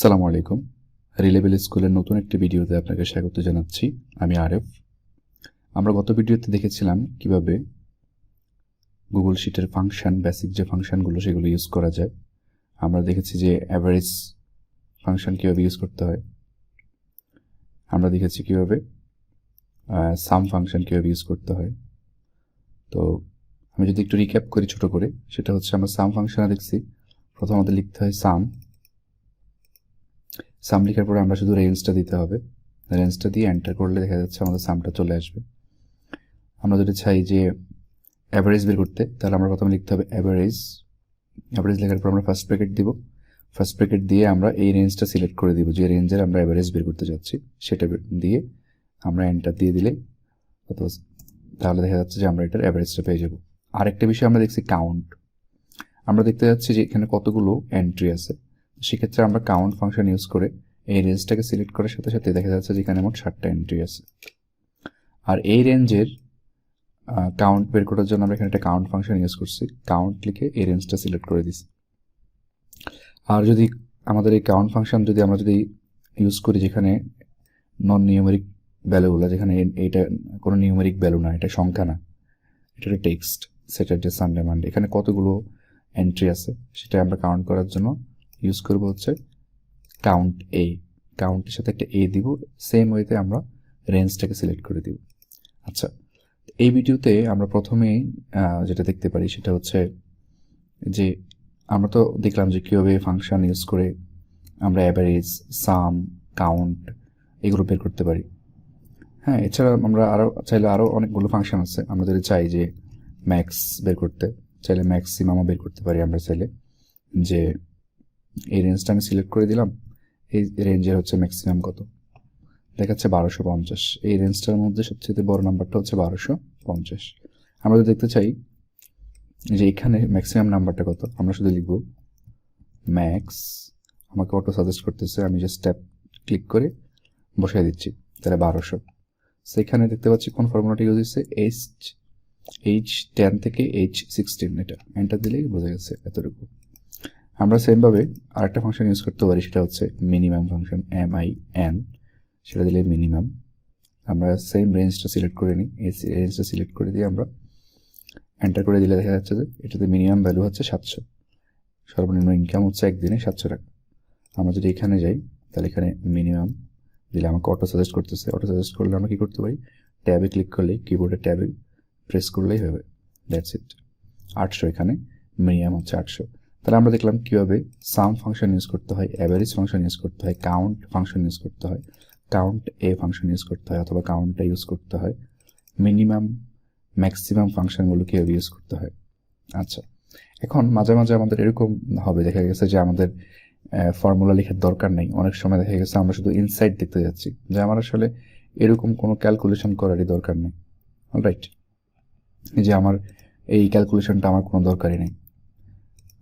সালামু আলাইকুম। রিলেবেল স্কুলের নতুন একটি ভিডিওতে আপনাকে স্বাগত জানাচ্ছি। আমি আরেফ। আমরা গত ভিডিওতে দেখেছিলাম কিভাবে গুগল শিটের ফাংশন, বেসিক যে ফাংশনগুলো সেগুলো ইউজ করা যায়। আমরা দেখেছি যে অ্যাভারেজ ফাংশন কীভাবে ইউজ করতে হয়। আমরা দেখেছি কীভাবে সাম ফাংশন কীভাবে ইউজ করতে হয়। তো আমি যদি একটু রিক্যাপ করি ছোট করে, সেটা হচ্ছে আমরা সাম ফাংশনে দেখছি প্রথমত লিখতে হয় সাম লেখার পরে আমরা শুধু রেঞ্জটা দিতে হবে। রেঞ্জটা দিয়ে এন্টার করলে দেখা যাচ্ছে আমাদের সামটা চলে আসবে। আমরা যদি চাই যে অ্যাভারেজ বের করতে, তাহলে আমরা প্রথমে লিখতে হবে অ্যাভারেজ লেখার পর আমরা ফার্স্ট ব্র্যাকেট দিব। ফার্স্ট ব্র্যাকেট দিয়ে আমরা এই রেঞ্জটা সিলেক্ট করে দিব, যে রেঞ্জের আমরা অ্যাভারেজ বের করতে যাচ্ছি সেটা দিয়ে আমরা এন্টার দিয়ে দিলে তাহলে দেখা যাচ্ছে যে আমরা এটার অ্যাভারেজটা পেয়ে যাব। আরেকটা বিষয় আমরা দেখছি কাউন্ট। আমরা দেখতে যাচ্ছি যে এখানে কতগুলো এন্ট্রি আছে। সেক্ষেত্রে আমরা কাউন্ট ফাংশন ইউজ করে এই রেঞ্জটাকে সিলেক্ট করার সাথে সাথে দেখা যাচ্ছে যে এখানে মোট 7টা এন্ট্রি আছে। আর এই রেঞ্জের কাউন্ট বের করার জন্য আমরা এখানে একটা কাউন্ট ফাংশন ইউজ করছি। কাউন্ট লিখে এই রেঞ্জটা সিলেক্ট করে দিছি। আর যদি আমাদের এই কাউন্ট ফাংশন আমরা যদি ইউজ করি যেখানে নন নিউমেরিক ভ্যালুগুলো, যেখানে এইটা কোনো নিউমেরিক ভ্যালু না, এটা সংখ্যা না, এটা একটা টেক্সট, স্যাটারডে সানডে মানডে, এখানে কতগুলো এন্ট্রি আছে সেটা আমরা কাউন্ট করার জন্য ইউজ করব হচ্ছে কাউন্টের সাথে একটা এ দিব। সেম ওয়েতে আমরা রেঞ্জটাকে সিলেক্ট করে দিব। আচ্ছা, এই ভিডিওতে আমরা প্রথমেই যেটা দেখতে পারি সেটা হচ্ছে যে আমরা তো দেখলাম যে কীভাবে ফাংশন ইউজ করে আমরা অ্যাভারেজ, সাম, কাউন্ট এগুলো বের করতে পারি। হ্যাঁ, এছাড়া আমরা চাইলে আরও অনেকগুলো ফাংশন আছে। আমরা যদি চাই যে ম্যাক্স বের করতে, চাইলে ম্যাক্সিমামও বের করতে পারি। আমরা চাইলে যে এই রেঞ্জটা আমি সিলেক্ট করে দিলাম, এই রেঞ্জের হচ্ছে ম্যাক্সিমাম কত দেখাচ্ছে 1250। এই রেঞ্জটার মধ্যে সবচেয়ে বড় নাম্বারটা হচ্ছে 1250। আমরা যদি দেখতে চাই যে এখানে ম্যাক্সিমাম নাম্বারটা কত, আমরা শুধু লিখব ম্যাক্স। আমাকে অটো সাজেস্ট করতেছে, আমি জাস্ট ট্যাপ ক্লিক করে বসাই দিচ্ছি, তাহলে 1200। সেখানে দেখতে পাচ্ছি কোন ফর্মুলাটা ইউজ হচ্ছে, H10 থেকে H16, এটা এন্টার দিলেই বোঝা গেছে এতটুকু। আমরা সেমভাবে আরেকটা ফাংশন ইউজ করতে পারি, সেটা হচ্ছে মিনিমাম ফাংশন, MIN, সেটা দিলে মিনিমাম। আমরা সেম রেঞ্জটা সিলেক্ট করে নিই, এই রেঞ্জটা সিলেক্ট করে দিয়ে আমরা এন্টার করে দিলে দেখা যাচ্ছে যে এটাতে মিনিমাম ভ্যালু হচ্ছে 700। সর্বনিম্ন ইনকাম হচ্ছে একদিনে 700 টাকা। আমরা যদি এখানে যাই তাহলে এখানে মিনিমাম দিলে আমাকে অটো সাজেস্ট করতেছে। অটো সাজেস্ট করলে আমরা কী করতে পারি, ট্যাবে ক্লিক করলেই, কিবোর্ডের ট্যাবে প্রেস করলেই হবে, দ্যাটস ইট। 800 এখানে মিনিমাম হচ্ছে 800। তাহলে আমরা দেখলাম কীভাবে সাম ফাংশন ইউজ করতে হয়, অ্যাভারেজ ফাংশন ইউজ করতে হয়, কাউন্ট ফাংশন ইউজ করতে হয়, কাউন্ট ফাংশন ইউজ করতে হয় অথবা কাউন্টটা ইউজ করতে হয়, মিনিমাম, ম্যাক্সিমাম ফাংশনগুলো কীভাবে ইউজ করতে হয়। আচ্ছা, এখন মাঝে মাঝে আমাদের এরকম হবে, দেখা গেছে যে আমাদের ফর্মুলা লেখার দরকার নেই। অনেক সময় দেখা গেছে আমরা শুধু ইনসাইট দেখতে যাচ্ছি, যে আমার আসলে এরকম কোনো ক্যালকুলেশন করারই দরকার নেই। অলরাইট, যে আমার এই ক্যালকুলেশনটা আমার কোনো দরকারই নেই।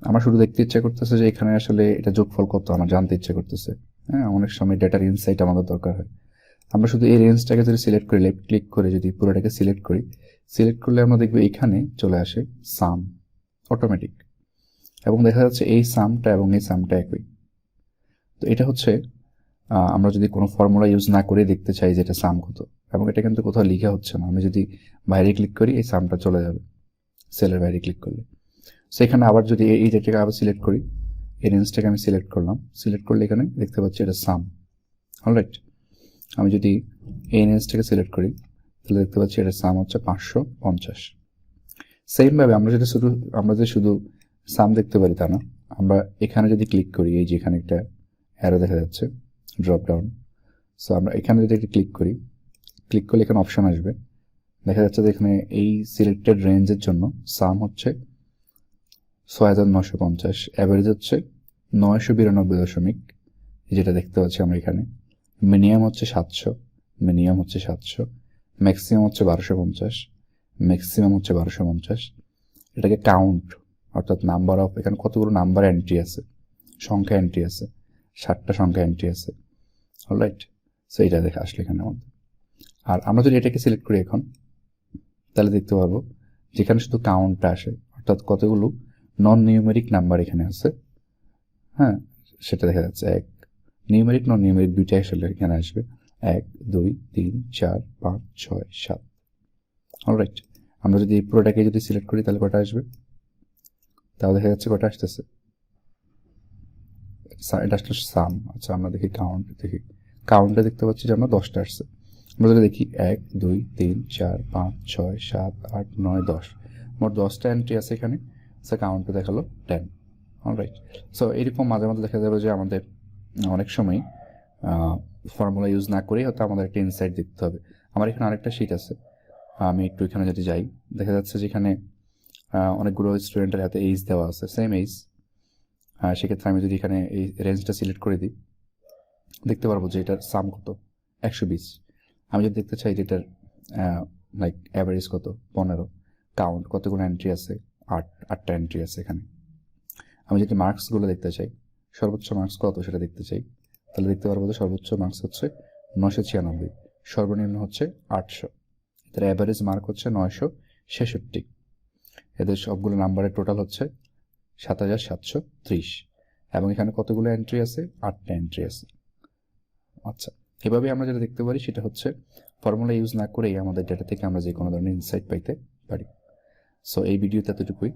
আমার শুধু দেখতে ইচ্ছা করতেছে যে এখানে আসলে এটা যোগফল কত, আমার জানতে ইচ্ছা করতেছে। হ্যাঁ, অনেক সময় ডেটার ইনসাইট আমাদের দরকার হয়। আমরা শুধু এই রেঞ্জটাকে যদি সিলেক্ট করি, লেফট ক্লিক করে যদি পুরোটাকে সিলেক্ট করি, সিলেক্ট করলে আমরা দেখব এখানে চলে আসে সাম অটোমেটিক, এবং দেখা যাচ্ছে এই সামটা এবং এই সামটা একই। তো এটা হচ্ছে আমরা যদি কোনো ফর্মুলা ইউজ না করে দেখতে চাই যে এটা সাম কত, এবং এটা কিন্তু কোথাও লেখা হচ্ছে না। আমি যদি বাইরে ক্লিক করি এই সামটা চলে যাবে সেলের বাইরে ক্লিক করলে। সেখানে আবার যদি এই যেটাকে আবার সিলেক্ট করি, এই রেঞ্জটাকে আমি সিলেক্ট করলাম, সিলেক্ট করলে এখানে দেখতে পাচ্ছি এটা সাম। অলরাইট, আমি যদি এই রেঞ্জটাকে সিলেক্ট করি তাহলে দেখতে পাচ্ছি এটা সাম হচ্ছে 550। সেমভাবে আমরা যদি শুধু সাম দেখতে পারি তা না, আমরা এখানে যদি ক্লিক করি, এই যে এখানে একটা অ্যারো দেখা যাচ্ছে, ড্রপ ডাউন। সো আমরা এখানে যদি একটা ক্লিক করলে এখানে অপশন আসবে, দেখা যাচ্ছে যে এখানে এই সিলেক্টেড রেঞ্জের জন্য সাম হচ্ছে 6950, অ্যাভারেজ হচ্ছে 992 যেটা দেখতে পাচ্ছি আমরা এখানে, মিনিমাম হচ্ছে 700, ম্যাক্সিমাম হচ্ছে 1250, ম্যাক্সিমাম হচ্ছে 1250। এটাকে কাউন্ট, অর্থাৎ নাম্বার অফ, এখানে কতগুলো নাম্বার এন্ট্রি আছে, সংখ্যা এন্ট্রি আছে, 7টা সংখ্যা এন্ট্রি আছে। অলরাইট, সো এটা দেখে আসলে এখানে আমাদের। আর আমরা যদি এটাকে সিলেক্ট করি এখন, তাহলে দেখতে পারবো যেখানে শুধু কাউন্টটা আসে, অর্থাৎ কতগুলো নন নিউমেরিক নাম্বার এখানে আছে। হ্যাঁ, সেটা দেখা যাচ্ছে 1 নিউমেরিক নন নিউমেরিক দুইটাই আসলে এখানে আসবে, 1 2 3 4 5 6 7। অলরাইট, আমরা যদি এই পুরোটাকে যদি সিলেক্ট করি তাহলে কটা আসবে? তাহলে দেখা যাচ্ছে কটা আসতেছে, এটা আসলে সাম। আচ্ছা আমরা দেখি কাউন্টে দেখতে পাচ্ছি যে আমরা 10টা আসছে। আমরা যদি দেখি 1 2 3 4 5 6 7 8 9 10, মোট 10টা এন্ট্রি আছে এখানে। সো কাউন্টে দেখালো 10। অলরাইট, সো এরকম মাঝে মাঝে দেখা যাবে যে আমাদের অনেক সময় ফর্মুলা ইউজ না করেই হয়তো আমাদের একটা ইনসাইট দেখতে হবে। আমার এখানে আরেকটা শিট আছে, আমি একটু এখানে যদি যাই দেখা যাচ্ছে যেখানে অনেকগুলো স্টুডেন্টের হাতে এইজ দেওয়া আছে, সেম এইজ। সেক্ষেত্রে আমি যদি এখানে এই রেঞ্জটা সিলেক্ট করে দিই দেখতে পারবো যে এটার সাম কত, 120। আমি যদি দেখতে চাই যে এটার লাইক অ্যাভারেজ কত, 15। কাউন্ট কতগুলো এন্ট্রি আছে, 8টা এন্ট্রি আছে এখানে। আমি যদি মার্কসগুলো দেখতে চাই, সর্বোচ্চ মার্কস কত সেটা দেখতে চাই, তাহলে দেখতে পারবো যে সর্বোচ্চ মার্কস হচ্ছে 996, সর্বনিম্ন হচ্ছে 800। এদের অ্যাভারেজ মার্ক হচ্ছে 966। এদের সবগুলো নাম্বারের টোটাল হচ্ছে 7730। এবং এখানে কতগুলো এন্ট্রি আছে, 8টা এন্ট্রি আছে। আচ্ছা, এভাবে আমরা যেটা দেখতে পারি সেটা হচ্ছে ফর্মুলা ইউজ না করেই আমাদের ডেটা থেকে আমরা যে কোনো ধরনের ইনসাইট পাইতে পারি। সো এই ভিডিওতে এতটুকুই,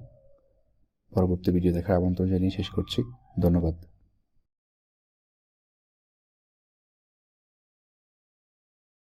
পরবর্তী ভিডিও দেখার আমন্ত্রণ জানিয়ে শেষ করছি। ধন্যবাদ।